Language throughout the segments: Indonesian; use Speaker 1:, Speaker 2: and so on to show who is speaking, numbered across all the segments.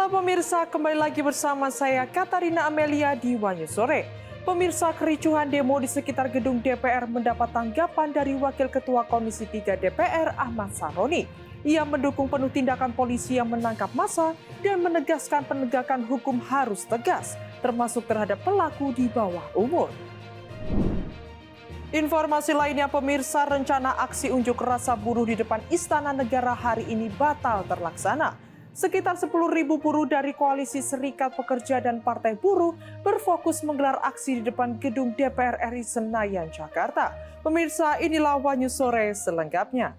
Speaker 1: Halo pemirsa, kembali lagi bersama saya Katarina Amelia di Wanyu Sore. Pemirsa, kericuhan demo di sekitar gedung DPR mendapat tanggapan dari Wakil Ketua Komisi 3 DPR Ahmad Saroni. Ia mendukung penuh tindakan polisi yang menangkap massa dan menegaskan penegakan hukum harus tegas, termasuk terhadap pelaku di bawah umur. Informasi lainnya pemirsa, rencana aksi unjuk rasa buruh di depan Istana Negara hari ini batal terlaksana. Sekitar 10.000 buruh dari Koalisi Serikat Pekerja dan Partai Buruh berfokus menggelar aksi di depan gedung DPR RI Senayan, Jakarta. Pemirsa, inilah Wanyu Sore selengkapnya.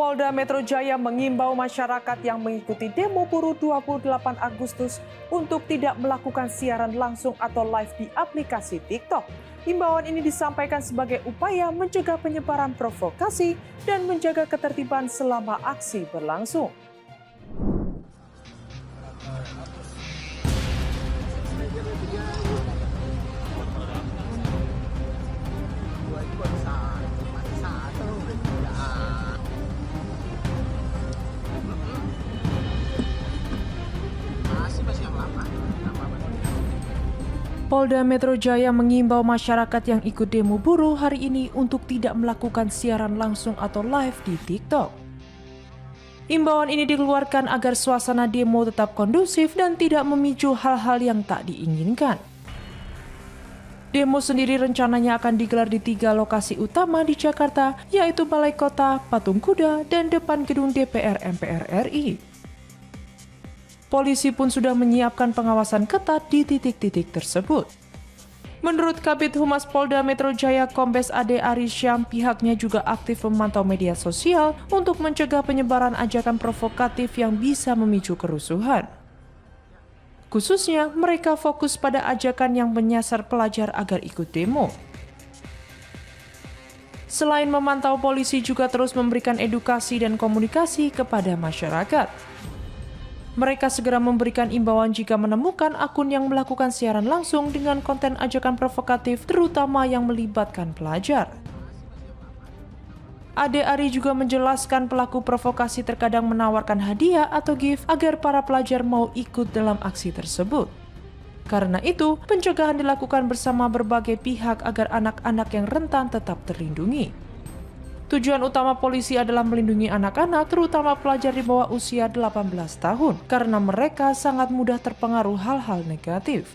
Speaker 1: Polda Metro Jaya mengimbau masyarakat yang mengikuti demo buruh 28 Agustus untuk tidak melakukan siaran langsung atau live di aplikasi TikTok. Himbauan ini disampaikan sebagai upaya mencegah penyebaran provokasi dan menjaga ketertiban selama aksi berlangsung. Polda Metro Jaya mengimbau masyarakat yang ikut demo buruh hari ini untuk tidak melakukan siaran langsung atau live di TikTok. Himbauan ini dikeluarkan agar suasana demo tetap kondusif dan tidak memicu hal-hal yang tak diinginkan. Demo sendiri rencananya akan digelar di 3 lokasi utama di Jakarta, yaitu Balai Kota, Patung Kuda, dan depan gedung DPR MPR RI. Polisi pun sudah menyiapkan pengawasan ketat di titik-titik tersebut. Menurut Kabid Humas Polda Metro Jaya Kombes Ade Arisyam, pihaknya juga aktif memantau media sosial untuk mencegah penyebaran ajakan provokatif yang bisa memicu kerusuhan. Khususnya, mereka fokus pada ajakan yang menyasar pelajar agar ikut demo. Selain memantau, polisi juga terus memberikan edukasi dan komunikasi kepada masyarakat. Mereka segera memberikan imbauan jika menemukan akun yang melakukan siaran langsung dengan konten ajakan provokatif, terutama yang melibatkan pelajar. Ade Ari juga menjelaskan pelaku provokasi terkadang menawarkan hadiah atau gift agar para pelajar mau ikut dalam aksi tersebut. Karena itu, pencegahan dilakukan bersama berbagai pihak agar anak-anak yang rentan tetap terlindungi. Tujuan utama polisi adalah melindungi anak-anak, terutama pelajar di bawah usia 18 tahun, karena mereka sangat mudah terpengaruh hal-hal negatif.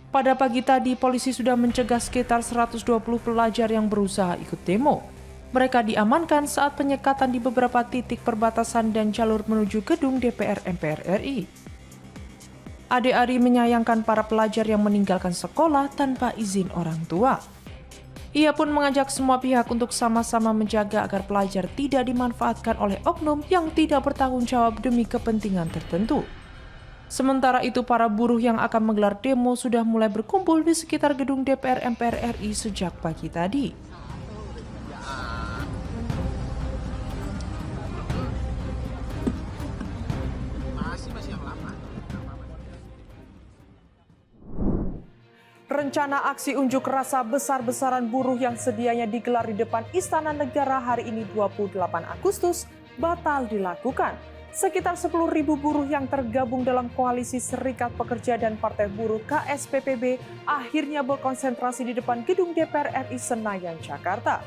Speaker 1: Pada pagi tadi, polisi sudah mencegah sekitar 120 pelajar yang berusaha ikut demo. Mereka diamankan saat penyekatan di beberapa titik perbatasan dan jalur menuju gedung DPR MPR RI. Ade Ari menyayangkan para pelajar yang meninggalkan sekolah tanpa izin orang tua. Ia pun mengajak semua pihak untuk sama-sama menjaga agar pelajar tidak dimanfaatkan oleh oknum yang tidak bertanggung jawab demi kepentingan tertentu. Sementara itu, para buruh yang akan menggelar demo sudah mulai berkumpul di sekitar gedung DPR MPR RI sejak pagi tadi. Rencana aksi unjuk rasa besar-besaran buruh yang sedianya digelar di depan Istana Negara hari ini 28 Agustus batal dilakukan. Sekitar 10.000 buruh yang tergabung dalam Koalisi Serikat Pekerja dan Partai Buruh KSPPB akhirnya berkonsentrasi di depan gedung DPR RI Senayan, Jakarta.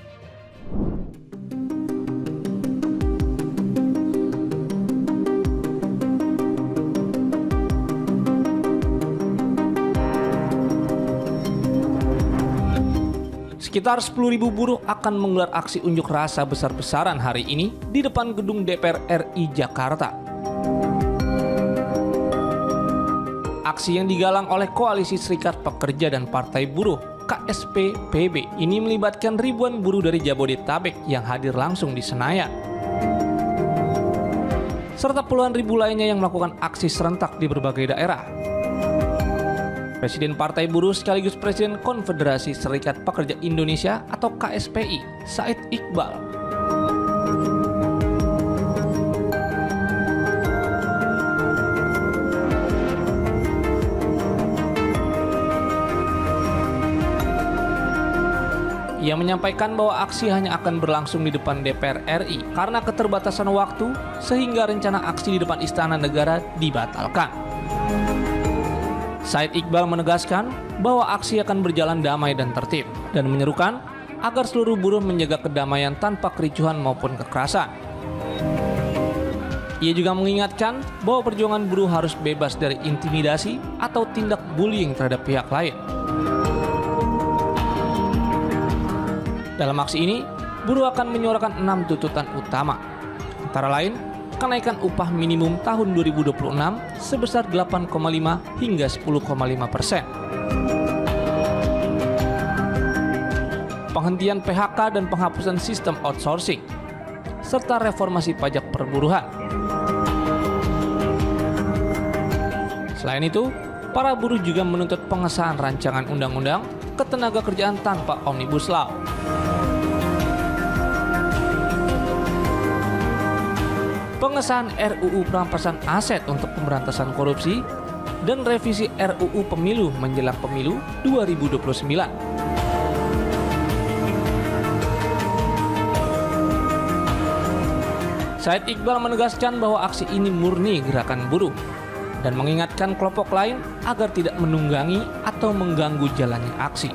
Speaker 2: Sekitar 10.000 buruh akan menggelar aksi unjuk rasa besar-besaran hari ini di depan gedung DPR RI Jakarta. Aksi yang digalang oleh Koalisi Serikat Pekerja dan Partai Buruh KSPPB ini melibatkan ribuan buruh dari Jabodetabek yang hadir langsung di Senayan, serta puluhan ribu lainnya yang melakukan aksi serentak di berbagai daerah. Presiden Partai Buruh sekaligus Presiden Konfederasi Serikat Pekerja Indonesia atau KSPI, Said Iqbal, Ia menyampaikan bahwa aksi hanya akan berlangsung di depan DPR RI karena keterbatasan waktu, sehingga rencana aksi di depan Istana Negara dibatalkan. Said Iqbal menegaskan bahwa aksi akan berjalan damai dan tertib, dan menyerukan agar seluruh buruh menjaga kedamaian tanpa kericuhan maupun kekerasan. Ia juga mengingatkan bahwa perjuangan buruh harus bebas dari intimidasi atau tindak bullying terhadap pihak lain. Dalam aksi ini, buruh akan menyuarakan 6 tuntutan utama, antara lain kenaikan upah minimum tahun 2026 sebesar 8,5 hingga 10,5%, penghentian PHK dan penghapusan sistem outsourcing, serta reformasi pajak perburuhan. Selain itu, para buruh juga menuntut pengesahan rancangan undang-undang ketenagakerjaan tanpa Omnibus Law. Pengesahan RUU perampasan aset untuk pemberantasan korupsi dan revisi RUU Pemilu menjelang Pemilu 2029. Said Iqbal menegaskan bahwa aksi ini murni gerakan buruh dan mengingatkan kelompok lain agar tidak menunggangi atau mengganggu jalannya aksi.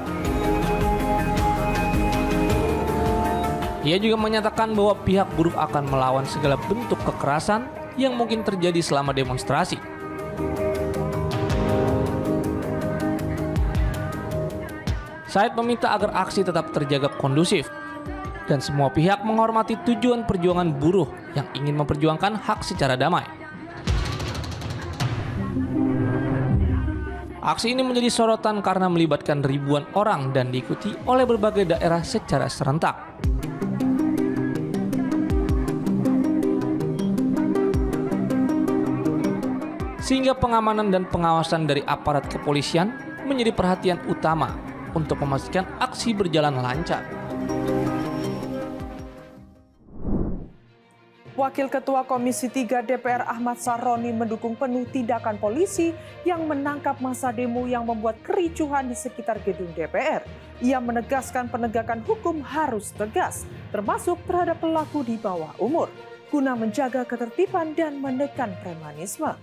Speaker 2: Ia juga menyatakan bahwa pihak buruh akan melawan segala bentuk kekerasan yang mungkin terjadi selama demonstrasi. Said meminta agar aksi tetap terjaga kondusif dan semua pihak menghormati tujuan perjuangan buruh yang ingin memperjuangkan hak secara damai. Aksi ini menjadi sorotan karena melibatkan ribuan orang dan diikuti oleh berbagai daerah secara serentak. Sehingga pengamanan dan pengawasan dari aparat kepolisian menjadi perhatian utama untuk memastikan aksi berjalan lancar.
Speaker 1: Wakil Ketua Komisi 3 DPR Ahmad Sarroni mendukung penuh tindakan polisi yang menangkap massa demo yang membuat kericuhan di sekitar gedung DPR. Ia menegaskan penegakan hukum harus tegas, termasuk terhadap pelaku di bawah umur, guna menjaga ketertiban dan menekan premanisme.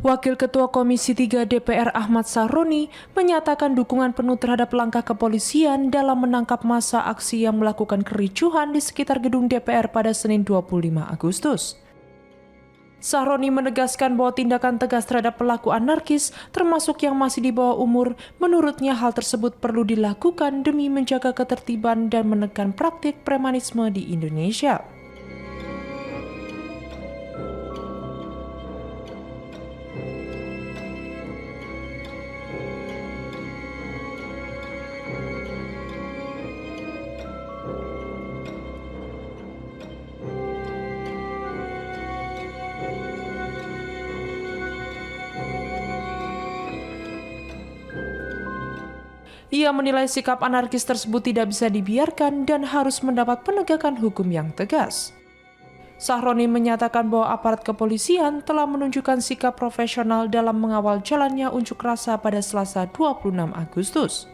Speaker 1: Wakil Ketua Komisi 3 DPR Ahmad Sarroni menyatakan dukungan penuh terhadap langkah kepolisian dalam menangkap massa aksi yang melakukan kericuhan di sekitar gedung DPR pada Senin 25 Agustus. Sarroni menegaskan bahwa tindakan tegas terhadap pelaku anarkis, termasuk yang masih di bawah umur, menurutnya hal tersebut perlu dilakukan demi menjaga ketertiban dan menekan praktik premanisme di Indonesia. Ia menilai sikap anarkis tersebut tidak bisa dibiarkan dan harus mendapat penegakan hukum yang tegas. Sarroni menyatakan bahwa aparat kepolisian telah menunjukkan sikap profesional dalam mengawal jalannya unjuk rasa pada Selasa 26 Agustus.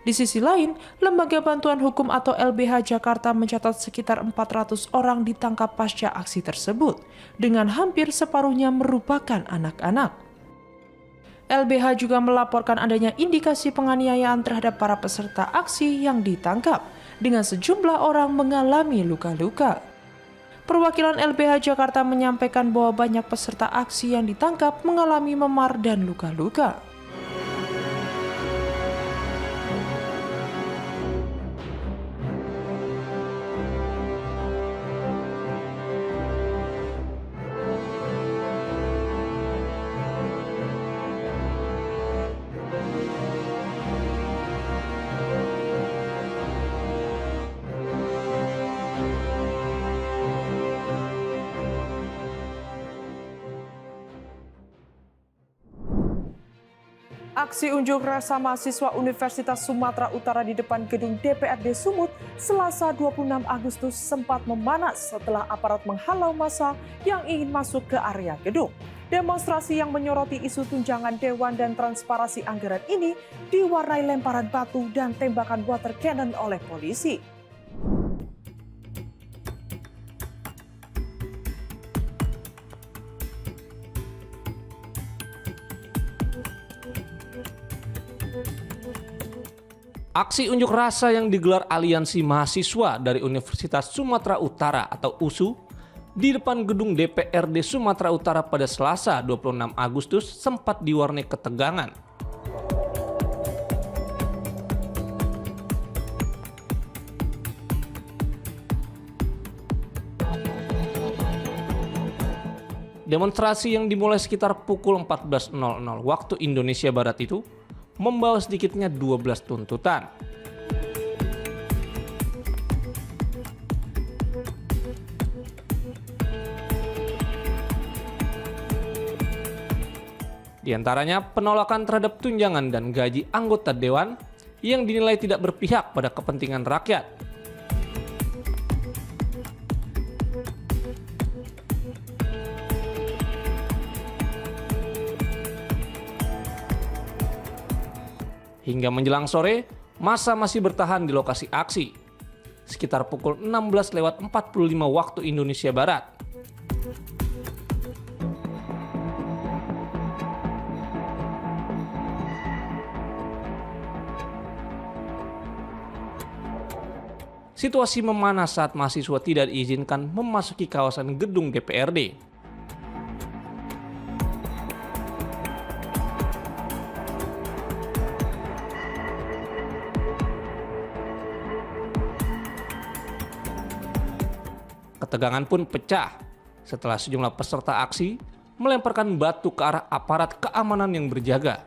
Speaker 1: Di sisi lain, Lembaga Bantuan Hukum atau LBH Jakarta mencatat sekitar 400 orang ditangkap pasca aksi tersebut, dengan hampir separuhnya merupakan anak-anak. LBH juga melaporkan adanya indikasi penganiayaan terhadap para peserta aksi yang ditangkap, dengan sejumlah orang mengalami luka-luka. Perwakilan LBH Jakarta menyampaikan bahwa banyak peserta aksi yang ditangkap mengalami memar dan luka-luka. Aksi unjuk rasa mahasiswa Universitas Sumatera Utara di depan gedung DPRD Sumut Selasa 26 Agustus sempat memanas setelah aparat menghalau massa yang ingin masuk ke area gedung. Demonstrasi yang menyoroti isu tunjangan dewan dan transparansi anggaran ini diwarnai lemparan batu dan tembakan water cannon oleh polisi.
Speaker 2: Aksi unjuk rasa yang digelar Aliansi Mahasiswa dari Universitas Sumatera Utara atau USU di depan gedung DPRD Sumatera Utara pada Selasa 26 Agustus sempat diwarnai ketegangan. Demonstrasi yang dimulai sekitar pukul 14.00 waktu Indonesia Barat itu membawa sedikitnya 12 tuntutan. Di antaranya penolakan terhadap tunjangan dan gaji anggota dewan yang dinilai tidak berpihak pada kepentingan rakyat. Hingga menjelang sore, massa masih bertahan di lokasi aksi. Sekitar pukul 16:45 waktu Indonesia Barat. Situasi memanas saat mahasiswa tidak diizinkan memasuki kawasan gedung DPRD. Ketegangan pun pecah setelah sejumlah peserta aksi melemparkan batu ke arah aparat keamanan yang berjaga.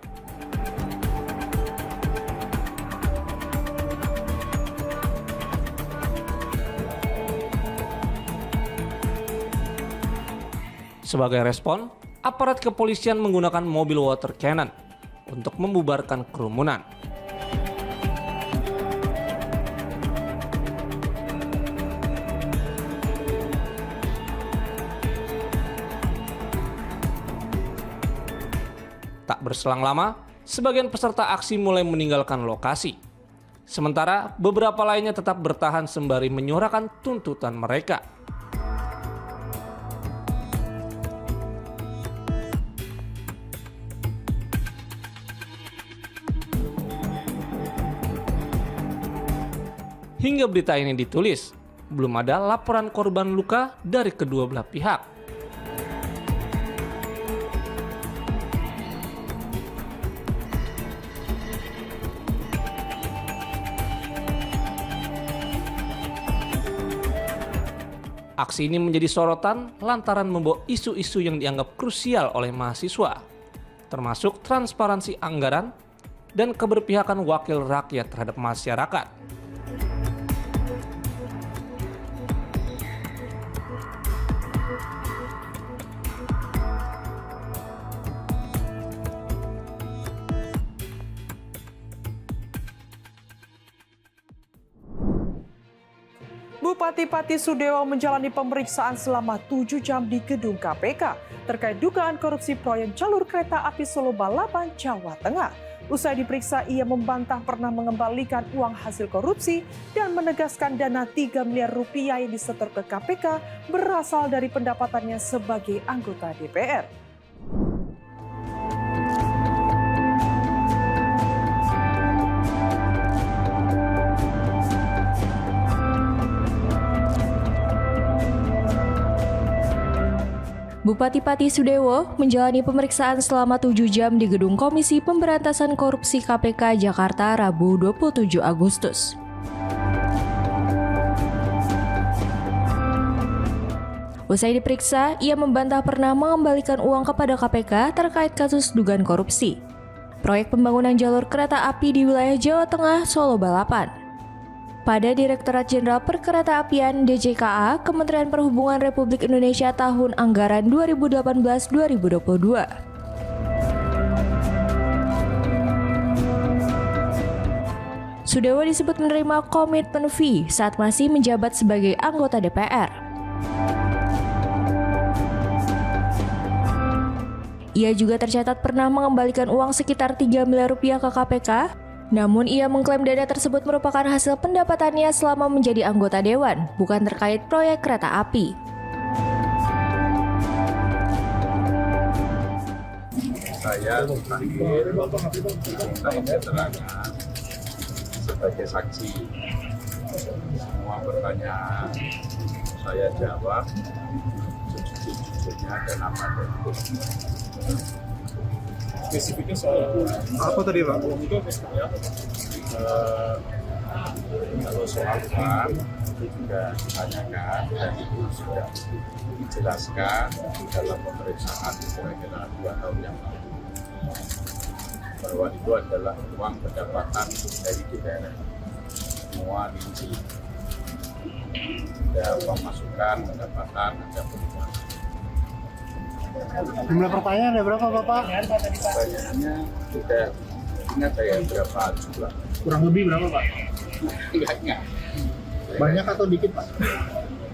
Speaker 2: Sebagai respon, aparat kepolisian menggunakan mobil water cannon untuk membubarkan kerumunan. Tak berselang lama, sebagian peserta aksi mulai meninggalkan lokasi. Sementara beberapa lainnya tetap bertahan sembari menyuarakan tuntutan mereka. Hingga berita ini ditulis, belum ada laporan korban luka dari kedua belah pihak. Aksi ini menjadi sorotan lantaran membawa isu-isu yang dianggap krusial oleh mahasiswa, termasuk transparansi anggaran dan keberpihakan wakil rakyat terhadap masyarakat.
Speaker 1: Bupati Pati Sudewo menjalani pemeriksaan selama 7 jam di gedung KPK terkait dugaan korupsi proyek jalur kereta api Solo Balapan, Jawa Tengah. Usai diperiksa, ia membantah pernah mengembalikan uang hasil korupsi dan menegaskan dana 3 miliar rupiah yang disetor ke KPK berasal dari pendapatannya sebagai anggota DPR.
Speaker 3: Bupati Pati Sudewo menjalani pemeriksaan selama 7 jam di Gedung Komisi Pemberantasan Korupsi KPK Jakarta Rabu 27 Agustus. Usai diperiksa, ia membantah pernah mengembalikan uang kepada KPK terkait kasus dugaan korupsi proyek pembangunan jalur kereta api di wilayah Jawa Tengah Solo Balapan. Pada Direktorat Jenderal Perkeretaapian DJKA Kementerian Perhubungan Republik Indonesia tahun anggaran 2018-2022. Sudewo disebut menerima komitmen fee saat masih menjabat sebagai anggota DPR. Ia juga tercatat pernah mengembalikan uang sekitar 3 miliar rupiah ke KPK, namun ia mengklaim dana tersebut merupakan hasil pendapatannya selama menjadi anggota dewan, bukan terkait proyek kereta api.
Speaker 4: Saya dipanggil diminta keterangan sebagai saksi. Semua pertanyaan saya jawab sejujurnya dan apa adanya.
Speaker 5: Spesifiknya soal apa tadi Pak?
Speaker 4: Kalau soal uang itu juga ditanyakan dan itu sudah dijelaskan di dalam pemeriksaan kira-kira 2 tahun yang lalu bahwa itu adalah uang pendapatan dari DPR. Semua rinci, ada pemasukan, pendapatan, ada pengeluaran.
Speaker 5: Jumlah pertanyaan ada berapa Bapak?
Speaker 4: Pertanyaannya tidak ingat saya berapa jumlah.
Speaker 5: Kurang lebih berapa Pak?
Speaker 4: Enggak ingat.
Speaker 5: Banyak atau dikit Pak?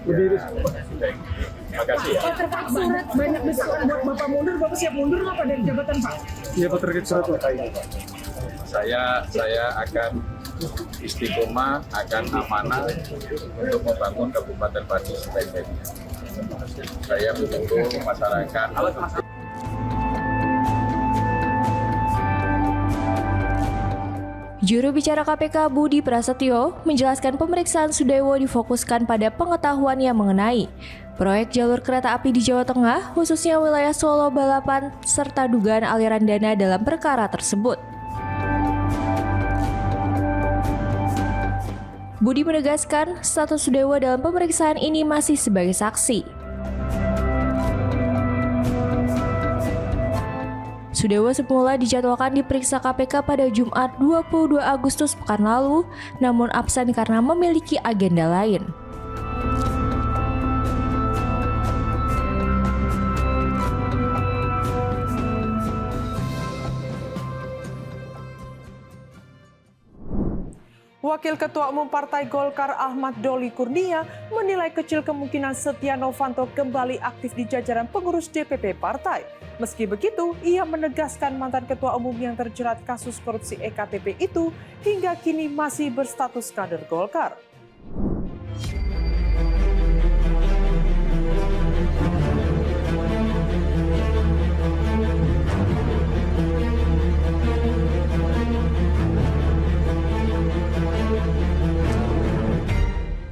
Speaker 4: Berdiri. Terima kasih ya.
Speaker 6: Pak, terkait surat banyak desakan buat Bapak mundur, Bapak siap mundur nggak Pak dari jabatan Pak?
Speaker 5: Iya Pak, terkait surat Pak.
Speaker 4: Saya akan istiqomah, akan amanah untuk membangun Kabupaten Pati sebaik-baiknya. Saya menunggu masyarakat.
Speaker 3: Juru bicara KPK Budi Prasetyo menjelaskan pemeriksaan Sudewo difokuskan pada pengetahuannya mengenai proyek jalur kereta api di Jawa Tengah, khususnya wilayah Solo Balapan, serta dugaan aliran dana dalam perkara tersebut. Budi menegaskan status Sudewo dalam pemeriksaan ini masih sebagai saksi. Sudewo semula dijadwalkan diperiksa KPK pada Jumat 22 Agustus pekan lalu, namun absen karena memiliki agenda lain.
Speaker 1: Wakil Ketua Umum Partai Golkar Ahmad Doli Kurnia menilai kecil kemungkinan Setia Novanto kembali aktif di jajaran pengurus DPP partai. Meski begitu, ia menegaskan mantan Ketua Umum yang terjerat kasus korupsi EKTP itu hingga kini masih berstatus kader Golkar.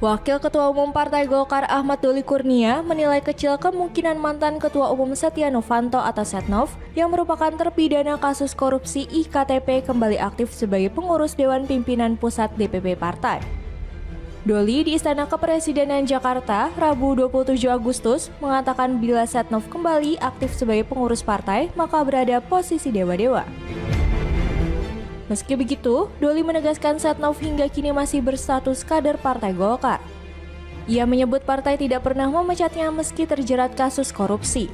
Speaker 3: Wakil Ketua Umum Partai Golkar Ahmad Doli Kurnia menilai kecil kemungkinan mantan Ketua Umum Setia Novanto atau Setnov yang merupakan terpidana kasus korupsi IKTP kembali aktif sebagai pengurus Dewan Pimpinan Pusat DPP Partai. Doli di Istana Kepresidenan Jakarta, Rabu 27 Agustus, mengatakan bila Setnov kembali aktif sebagai pengurus partai, maka berada posisi dewa-dewa. Meski begitu, Doli menegaskan Setnov hingga kini masih berstatus kader Partai Golkar. Ia menyebut partai tidak pernah memecatnya meski terjerat kasus korupsi.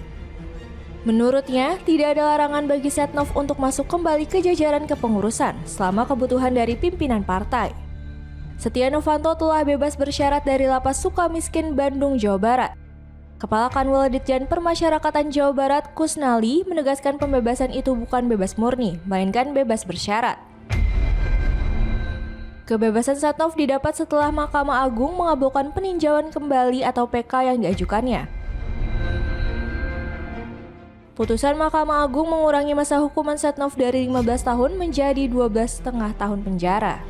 Speaker 3: Menurutnya, tidak ada larangan bagi Setnov untuk masuk kembali ke jajaran kepengurusan selama kebutuhan dari pimpinan partai. Setia Novanto telah bebas bersyarat dari Lapas Sukamiskin, Bandung, Jawa Barat. Kepala Kanwil Ditjen Permasyarakatan Jawa Barat, Kusnali, menegaskan pembebasan itu bukan bebas murni, melainkan bebas bersyarat. Kebebasan Setnov didapat setelah Mahkamah Agung mengabulkan peninjauan kembali atau PK yang diajukannya. Putusan Mahkamah Agung mengurangi masa hukuman Setnov dari 15 tahun menjadi 12,5 tahun penjara.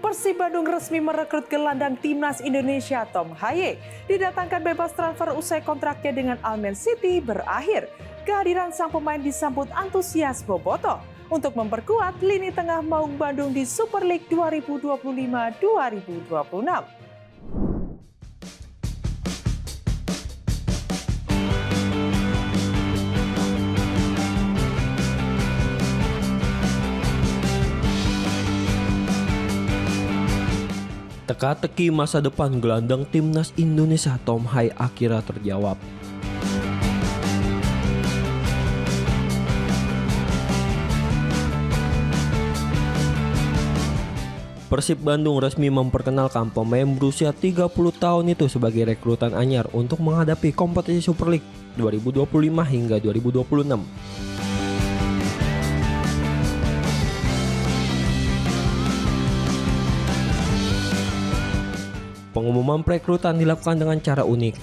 Speaker 1: Persib Bandung resmi merekrut gelandang timnas Indonesia Tom Haye. Didatangkan bebas transfer usai kontraknya dengan Almen City berakhir. Kehadiran sang pemain disambut antusias Bobotoh untuk memperkuat lini tengah Maung Bandung di Super League 2025-2026.
Speaker 7: Teka-teki masa depan gelandang timnas Indonesia Tom Haye akhirnya terjawab. Persib Bandung resmi memperkenalkan pemain berusia 30 tahun itu sebagai rekrutan anyar untuk menghadapi kompetisi Super League 2025 hingga 2026. Pengumuman perekrutan dilakukan dengan cara unik.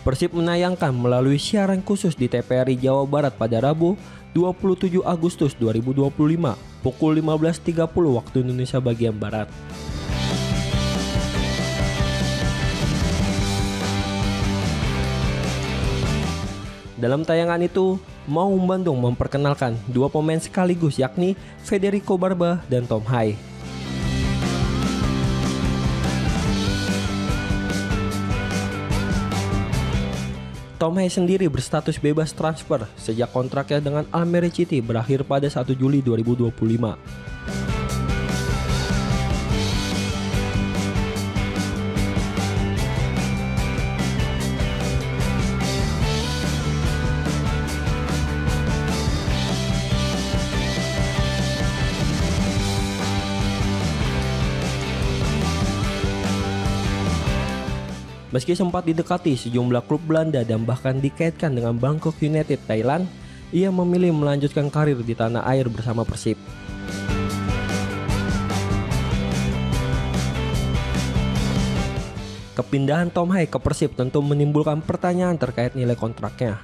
Speaker 7: Persib menayangkan melalui siaran khusus di TVRI Jawa Barat pada Rabu 27 Agustus 2025 pukul 15.30 waktu Indonesia bagian Barat. Dalam tayangan itu, Maung Bandung memperkenalkan dua pemain sekaligus yakni Federico Barba dan Tom Haye. Tom Haye sendiri berstatus bebas transfer sejak kontraknya dengan Almere City berakhir pada 1 Juli 2025. Meski sempat didekati sejumlah klub Belanda dan bahkan dikaitkan dengan Bangkok United Thailand, ia memilih melanjutkan karir di tanah air bersama Persib. Kepindahan Tom Haye ke Persib tentu menimbulkan pertanyaan terkait nilai kontraknya.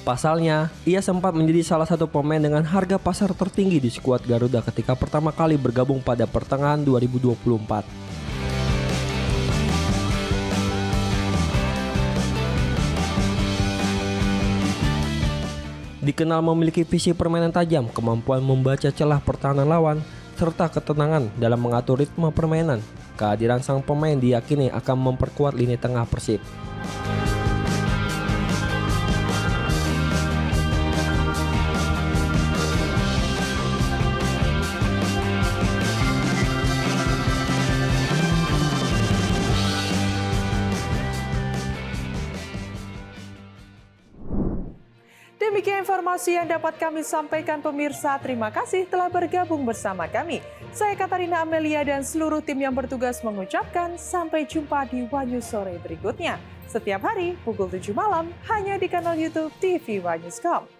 Speaker 7: Pasalnya, ia sempat menjadi salah satu pemain dengan harga pasar tertinggi di skuad Garuda ketika pertama kali bergabung pada pertengahan 2024. Dikenal memiliki visi permainan tajam, kemampuan membaca celah pertahanan lawan, serta ketenangan dalam mengatur ritme permainan. Kehadiran sang pemain diyakini akan memperkuat lini tengah Persib.
Speaker 1: Demikian informasi yang dapat kami sampaikan pemirsa. Terima kasih telah bergabung bersama kami. Saya Katarina Amelia dan seluruh tim yang bertugas mengucapkan sampai jumpa di Wanyu Sore berikutnya. Setiap hari pukul 7 malam hanya di kanal YouTube TV Wanyus.com.